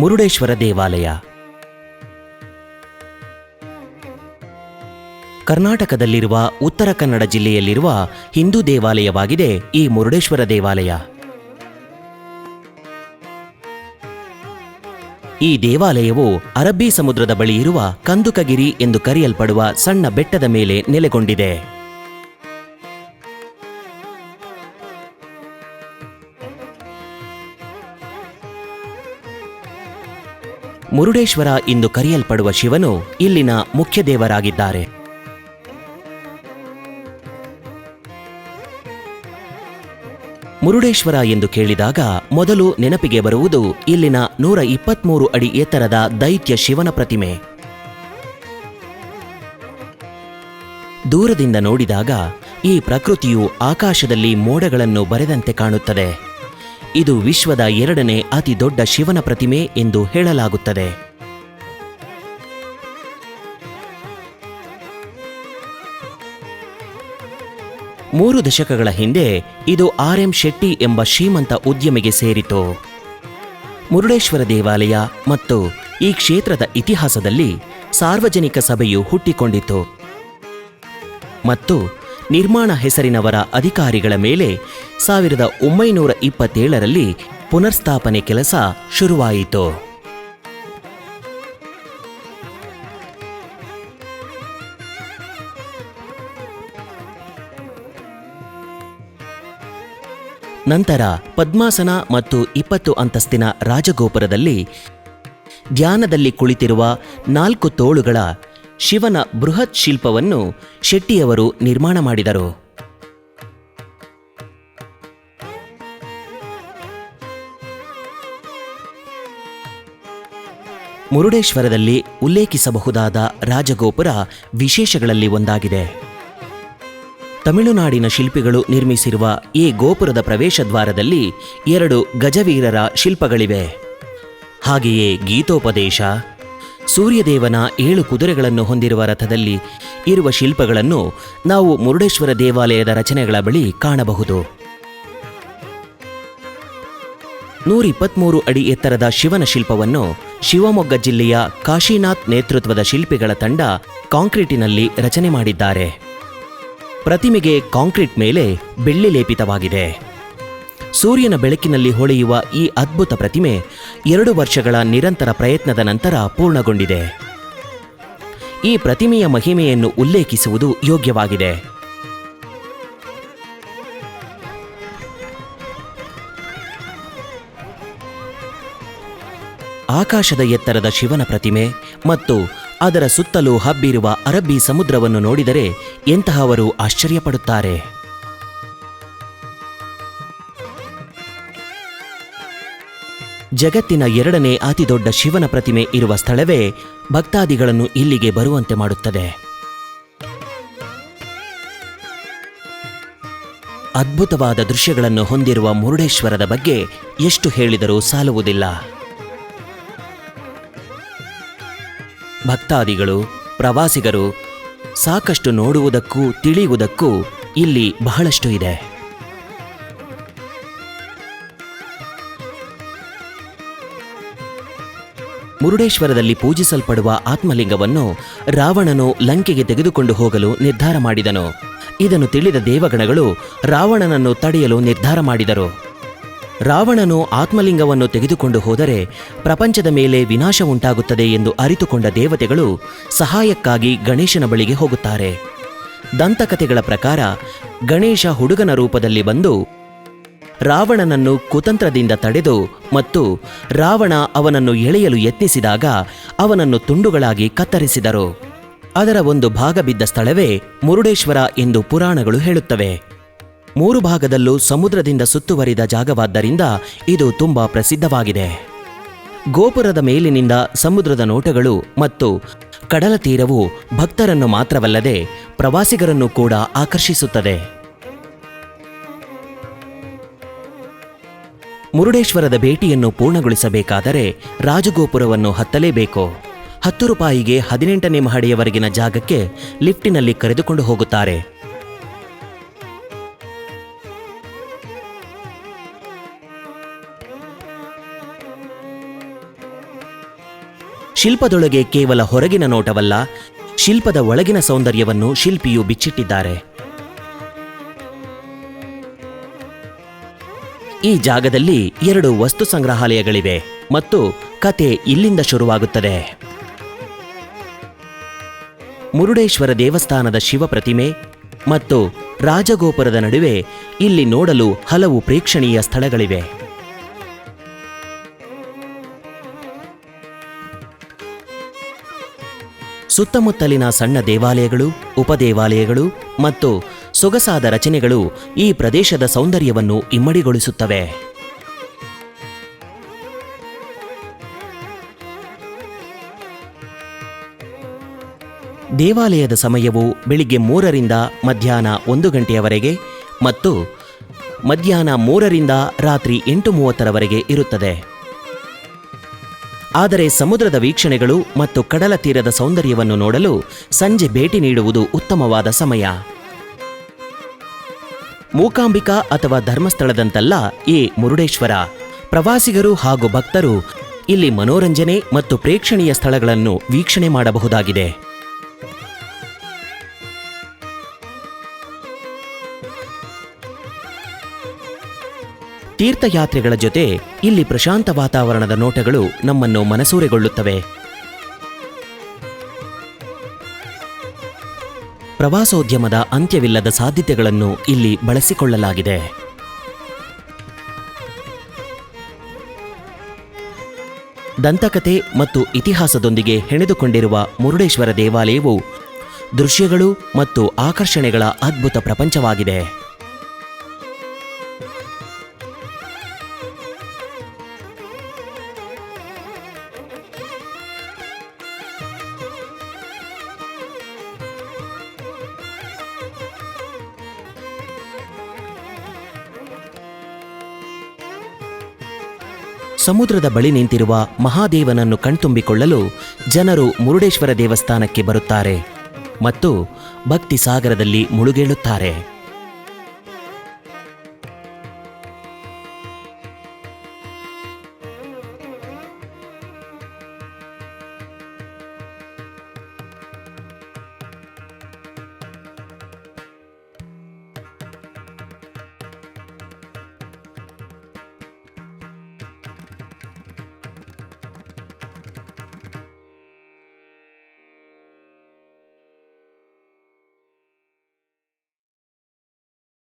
ಮುರುಡೇಶ್ವರ ದೇವಾಲಯ. ಕರ್ನಾಟಕದಲ್ಲಿರುವ ಉತ್ತರ ಕನ್ನಡ ಜಿಲ್ಲೆಯಲ್ಲಿರುವ ಹಿಂದೂ ದೇವಾಲಯವಾಗಿದೆ ಈ ಮುರುಡೇಶ್ವರ ದೇವಾಲಯ. ಈ ದೇವಾಲಯವು ಅರಬ್ಬಿ ಸಮುದ್ರದ ಬಳಿ ಇರುವ ಕಂದುಕಗಿರಿ ಎಂದು ಕರೆಯಲ್ಪಡುವ ಸಣ್ಣ ಬೆಟ್ಟದ ಮೇಲೆ ನೆಲೆಗೊಂಡಿದೆ. ಮುರುಡೇಶ್ವರ ಎಂದು ಕರೆಯಲ್ಪಡುವ ಶಿವನು ಇಲ್ಲಿನ ಮುಖ್ಯ ದೇವರಾಗಿದ್ದಾರೆ. ಮುರುಡೇಶ್ವರ ಎಂದು ಕೇಳಿದಾಗ ಮೊದಲು ನೆನಪಿಗೆ ಬರುವುದು ಇಲ್ಲಿನ 123 ಅಡಿ ಎತ್ತರದ ದೈತ್ಯ ಶಿವನ ಪ್ರತಿಮೆ. ದೂರದಿಂದ ನೋಡಿದಾಗ ಈ ಪ್ರಕೃತಿಯು ಆಕಾಶದಲ್ಲಿ ಮೋಡಗಳನ್ನು ಬರೆದಂತೆ ಕಾಣುತ್ತದೆ. ಇದು ವಿಶ್ವದ 2ನೇ ಅತಿ ದೊಡ್ಡ ಶಿವನ ಪ್ರತಿಮೆ ಎಂದು ಹೇಳಲಾಗುತ್ತದೆ. ಮೂರು ದಶಕಗಳ ಹಿಂದೆ ಇದು ಆರ್.ಎಂ. ಶೆಟ್ಟಿ ಎಂಬ ಶ್ರೀಮಂತ ಉದ್ಯಮಿಗೆ ಸೇರಿತು. ಮುರುಡೇಶ್ವರ ದೇವಾಲಯ ಮತ್ತು ಈ ಕ್ಷೇತ್ರದ ಇತಿಹಾಸದಲ್ಲಿ ಸಾರ್ವಜನಿಕ ಸಭೆಯು ಹುಟ್ಟಿಕೊಂಡಿತು ಮತ್ತು ನಿರ್ಮಾಣ ಹೆಸರಿನವರ ಅಧಿಕಾರಿಗಳ ಮೇಲೆ 1927ರಲ್ಲಿ ಪುನರ್ಸ್ಥಾಪನೆ ಕೆಲಸ ಶುರುವಾಯಿತು. ನಂತರ ಪದ್ಮಾಸನ ಮತ್ತು 20 ಅಂತಸ್ತಿನ ರಾಜಗೋಪುರದಲ್ಲಿ ಧ್ಯಾನದಲ್ಲಿ ಕುಳಿತಿರುವ 4 ತೋಳುಗಳ ಶಿವನ ಬೃಹತ್ ಶಿಲ್ಪವನ್ನು ಶೆಟ್ಟಿಯವರು ನಿರ್ಮಾಣ ಮಾಡಿದರು. ಮುರುಡೇಶ್ವರದಲ್ಲಿ ಉಲ್ಲೇಖಿಸಬಹುದಾದ ರಾಜಗೋಪುರ ವಿಶೇಷಗಳಲ್ಲಿ ಒಂದಾಗಿದೆ. ತಮಿಳುನಾಡಿನ ಶಿಲ್ಪಿಗಳು ನಿರ್ಮಿಸಿರುವ ಈ ಗೋಪುರದ ಪ್ರವೇಶ ದ್ವಾರದಲ್ಲಿ 2 ಗಜವೀರರ ಶಿಲ್ಪಗಳಿವೆ. ಹಾಗೆಯೇ ಗೀತೋಪದೇಶ, ಸೂರ್ಯದೇವನ 7 ಕುದುರೆಗಳನ್ನು ಹೊಂದಿರುವ ರಥದಲ್ಲಿ ಇರುವ ಶಿಲ್ಪಗಳನ್ನು ನಾವು ಮುರುಡೇಶ್ವರ ದೇವಾಲಯದ ರಚನೆಗಳ ಬಳಿ ಕಾಣಬಹುದು. 123 ಅಡಿ ಎತ್ತರದ ಶಿವನ ಶಿಲ್ಪವನ್ನು ಶಿವಮೊಗ್ಗ ಜಿಲ್ಲೆಯ ಕಾಶಿನಾಥ್ ನೇತೃತ್ವದ ಶಿಲ್ಪಿಗಳ ತಂಡ ಕಾಂಕ್ರೀಟಿನಲ್ಲಿ ರಚನೆ ಮಾಡಿದ್ದಾರೆ. ಪ್ರತಿಮೆಗೆ ಕಾಂಕ್ರೀಟ್ ಮೇಲೆ ಬೆಳ್ಳಿ ಲೇಪಿತವಾಗಿದೆ. ಸೂರ್ಯನ ಬೆಳಕಿನಲ್ಲಿ ಹೊಳೆಯುವ ಈ ಅದ್ಭುತ ಪ್ರತಿಮೆ 2 ವರ್ಷಗಳ ನಿರಂತರ ಪ್ರಯತ್ನದ ನಂತರ ಪೂರ್ಣಗೊಂಡಿದೆ. ಈ ಪ್ರತಿಮೆಯ ಮಹಿಮೆಯನ್ನು ಉಲ್ಲೇಖಿಸುವುದು ಯೋಗ್ಯವಾಗಿದೆ. ಆಕಾಶದ ಎತ್ತರದ ಶಿವನ ಪ್ರತಿಮೆ ಮತ್ತು ಅದರ ಸುತ್ತಲೂ ಹಬ್ಬಿರುವ ಅರಬ್ಬಿ ಸಮುದ್ರವನ್ನು ನೋಡಿದರೆ ಎಂತಹವರು ಆಶ್ಚರ್ಯಪಡುತ್ತಾರೆ. ಜಗತ್ತಿನ 2ನೇ ಅತಿದೊಡ್ಡ ಶಿವನ ಪ್ರತಿಮೆ ಇರುವ ಸ್ಥಳವೇ ಭಕ್ತಾದಿಗಳನ್ನು ಇಲ್ಲಿಗೆ ಬರುವಂತೆ ಮಾಡುತ್ತದೆ. ಅದ್ಭುತವಾದ ದೃಶ್ಯಗಳನ್ನು ಹೊಂದಿರುವ ಮುರುಡೇಶ್ವರದ ಬಗ್ಗೆ ಎಷ್ಟು ಹೇಳಿದರೂ ಸಾಲುವುದಿಲ್ಲ. ಭಕ್ತಾದಿಗಳು, ಪ್ರವಾಸಿಗರು ಸಾಕಷ್ಟು ನೋಡುವುದಕ್ಕೂ ತಿಳಿಯುವುದಕ್ಕೂ ಇಲ್ಲಿ ಬಹಳಷ್ಟು ಇದೆ. ಮುರುಡೇಶ್ವರದಲ್ಲಿ ಪೂಜಿಸಲ್ಪಡುವ ಆತ್ಮಲಿಂಗವನ್ನು ರಾವಣನು ಲಂಕೆಗೆ ತೆಗೆದುಕೊಂಡು ಹೋಗಲು ನಿರ್ಧಾರ ಮಾಡಿದನು. ಇದನ್ನು ತಿಳಿದ ದೇವಗಣಗಳು ರಾವಣನನ್ನು ತಡೆಯಲು ನಿರ್ಧಾರ ಮಾಡಿದರು. ರಾವಣನು ಆತ್ಮಲಿಂಗವನ್ನು ತೆಗೆದುಕೊಂಡು ಹೋದರೆ ಪ್ರಪಂಚದ ಮೇಲೆ ವಿನಾಶ ಉಂಟಾಗುತ್ತದೆ ಎಂದು ಅರಿತುಕೊಂಡ ದೇವತೆಗಳು ಸಹಾಯಕ್ಕಾಗಿ ಗಣೇಶನ ಬಳಿಗೆ ಹೋಗುತ್ತಾರೆ. ದಂತಕಥೆಗಳ ಪ್ರಕಾರ ಗಣೇಶ ಹುಡುಗನ ರೂಪದಲ್ಲಿ ಬಂದು ರಾವಣನನ್ನು ಕುತಂತ್ರದಿಂದ ತಡೆದು ಮತ್ತು ರಾವಣ ಅವನನ್ನು ಎಳೆಯಲು ಯತ್ನಿಸಿದಾಗ ಅವನನ್ನು ತುಂಡುಗಳಾಗಿ ಕತ್ತರಿಸಿದರು. ಅದರ ಒಂದು ಭಾಗ ಬಿದ್ದ ಸ್ಥಳವೇ ಮುರುಡೇಶ್ವರ ಎಂದು ಪುರಾಣಗಳು ಹೇಳುತ್ತವೆ. 3 ಭಾಗದಲ್ಲೂ ಸಮುದ್ರದಿಂದ ಸುತ್ತುವರಿದ ಜಾಗವಾದ್ದರಿಂದ ಇದು ತುಂಬಾ ಪ್ರಸಿದ್ಧವಾಗಿದೆ. ಗೋಪುರದ ಮೇಲಿನಿಂದ ಸಮುದ್ರದ ನೋಟಗಳು ಮತ್ತು ಕಡಲ ತೀರವು ಭಕ್ತರನ್ನು ಮಾತ್ರವಲ್ಲದೆ ಪ್ರವಾಸಿಗರನ್ನು ಕೂಡ ಆಕರ್ಷಿಸುತ್ತದೆ. ಮುರುಡೇಶ್ವರದ ಭೇಟಿಯನ್ನು ಪೂರ್ಣಗೊಳಿಸಬೇಕಾದರೆ ರಾಜಗೋಪುರವನ್ನು ಹತ್ತಲೇಬೇಕು. 10 ರೂಪಾಯಿಗೆ 18ನೇ ಮಹಡಿಯವರೆಗಿನ ಜಾಗಕ್ಕೆ ಲಿಫ್ಟಿನಲ್ಲಿ ಕರೆದುಕೊಂಡು ಹೋಗುತ್ತಾರೆ. ಶಿಲ್ಪದೊಳಗೆ ಕೇವಲ ಹೊರಗಿನ ನೋಟವಲ್ಲ, ಶಿಲ್ಪದ ಒಳಗಿನ ಸೌಂದರ್ಯವನ್ನು ಶಿಲ್ಪಿಯು ಬಿಚ್ಚಿಟ್ಟಿದ್ದಾರೆ. ಈ ಜಾಗದಲ್ಲಿ 2 ವಸ್ತು ಸಂಗ್ರಹಾಲಯಗಳಿವೆ ಮತ್ತು ಕತೆ ಇಲ್ಲಿಂದ ಶುರುವಾಗುತ್ತದೆ. ಮುರುಡೇಶ್ವರ ದೇವಸ್ಥಾನದ ಶಿವ ಪ್ರತಿಮೆ ಮತ್ತು ರಾಜಗೋಪುರದ ನಡುವೆ ಇಲ್ಲಿ ನೋಡಲು ಹಲವು ಪ್ರೇಕ್ಷಣೀಯ ಸ್ಥಳಗಳಿವೆ. ಸುತ್ತಮುತ್ತಲಿನ ಸಣ್ಣ ದೇವಾಲಯಗಳು, ಉಪದೇವಾಲಯಗಳು ಮತ್ತು ಸೊಗಸಾದ ರಚನೆಗಳು ಈ ಪ್ರದೇಶದ ಸೌಂದರ್ಯವನ್ನು ಇಮ್ಮಡಿಗೊಳಿಸುತ್ತವೆ. ದೇವಾಲಯದ ಸಮಯವು ಬೆಳಿಗ್ಗೆ 3ರಿಂದ ಮಧ್ಯಾಹ್ನ 1 ಗಂಟೆಯವರೆಗೆ ಮತ್ತು ಮಧ್ಯಾಹ್ನ 3ರಿಂದ ರಾತ್ರಿ 8:30ರವರೆಗೆ ಇರುತ್ತದೆ. ಆದರೆ ಸಮುದ್ರದ ವೀಕ್ಷಣೆಗಳು ಮತ್ತು ಕಡಲ ತೀರದ ಸೌಂದರ್ಯವನ್ನು ನೋಡಲು ಸಂಜೆ ಭೇಟಿ ನೀಡುವುದು ಉತ್ತಮವಾದ ಸಮಯ. ಮೂಕಾಂಬಿಕಾ ಅಥವಾ ಧರ್ಮಸ್ಥಳದಂತಲ್ಲ ಈ ಮುರುಡೇಶ್ವರ. ಪ್ರವಾಸಿಗರು ಹಾಗೂ ಭಕ್ತರು ಇಲ್ಲಿ ಮನೋರಂಜನೆ ಮತ್ತು ಪ್ರೇಕ್ಷಣೀಯ ಸ್ಥಳಗಳನ್ನು ವೀಕ್ಷಣೆ ಮಾಡಬಹುದಾಗಿದೆ. ತೀರ್ಥಯಾತ್ರೆಗಳ ಜೊತೆ ಇಲ್ಲಿ ಪ್ರಶಾಂತ ವಾತಾವರಣದ ನೋಟಗಳು ನಮ್ಮನ್ನು ಮನಸೂರೆಗೊಳ್ಳುತ್ತವೆ. ಪ್ರವಾಸೋದ್ಯಮದ ಅಂತ್ಯವಿಲ್ಲದ ಸಾಧ್ಯತೆಗಳನ್ನು ಇಲ್ಲಿ ಬಳಸಿಕೊಳ್ಳಲಾಗಿದೆ. ದಂತಕಥೆ ಮತ್ತು ಇತಿಹಾಸದೊಂದಿಗೆ ಹೆಣೆದುಕೊಂಡಿರುವ ಮುರುಡೇಶ್ವರ ದೇವಾಲಯವು ದೃಶ್ಯಗಳು ಮತ್ತು ಆಕರ್ಷಣೆಗಳ ಅದ್ಭುತ ಪ್ರಪಂಚವಾಗಿದೆ. ಸಮುದ್ರದ ಬಳಿ ನಿಂತಿರುವ ಮಹಾದೇವನನ್ನು ಕಣ್ತುಂಬಿಕೊಳ್ಳಲು ಜನರು ಮುರುಡೇಶ್ವರ ದೇವಸ್ಥಾನಕ್ಕೆ ಬರುತ್ತಾರೆ ಮತ್ತು ಭಕ್ತಿ ಸಾಗರದಲ್ಲಿ ಮುಳುಗೇಳುತ್ತಾರೆ.